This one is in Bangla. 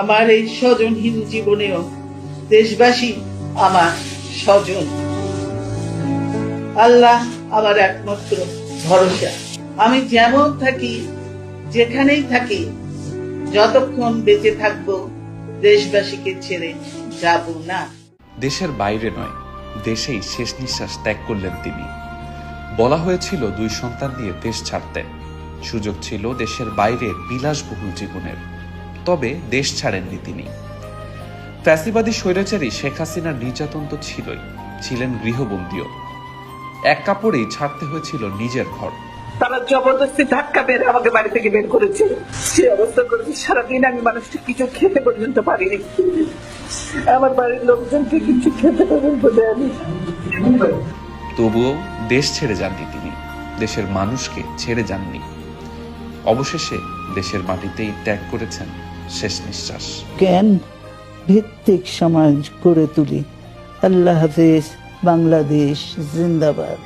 আমার এই স্বজনহীন জীবনেও দেশবাসী আমার স্বজন। আল্লাহ আমার একমাত্র ভরসা। আমি যেমন থাকি, যেখানেই থাকি, যতক্ষণ বেঁচে থাকবো দেশবাসীকে ছেড়ে যাব না। দেশের বাইরে নয়, দেশেই শেষ নিঃশ্বাস ত্যাগ করলেন তিনি। বলা হয়েছিল 2 সন্তান নিয়ে দেশ ছাড়তে, সুযোগ ছিল দেশের বাইরে বিলাসবহুল জীবনের, তবে দেশ ছাড়েননি তিনি। ফ্যাসিবাদী স্বৈরাচারী শেখ হাসিনার নির্যাতন তো ছিলই, ছিলেন গৃহবন্দীও। এক কাপড়েই ছাড়তে হয়েছিল নিজের ঘর। তারা জবরদস্তি ধাক্কা মেরে আমাকে বাড়ি থেকে বের করেছে। সে অবস্থা করেছে, সারাদিন আমি মানুষটা কিছু খেতে পর্যন্ত পারিনি। আমার বাড়ির লোকজনকে কিছু খেতে পর্যন্ত দেয়নি। তবুও দেশ ছেড়ে যাননি তিনি, দেশের মানুষকে ছেড়ে যাননি। অবশেষে দেশের মাটিতেই ত্যাগ করেছেন শেষ নিঃশ্বাস। জ্ঞান ভিত্তিক সমাজ গড়ে তুলি। আল্লাহ হাফেজ। বাংলাদেশ জিন্দাবাদ।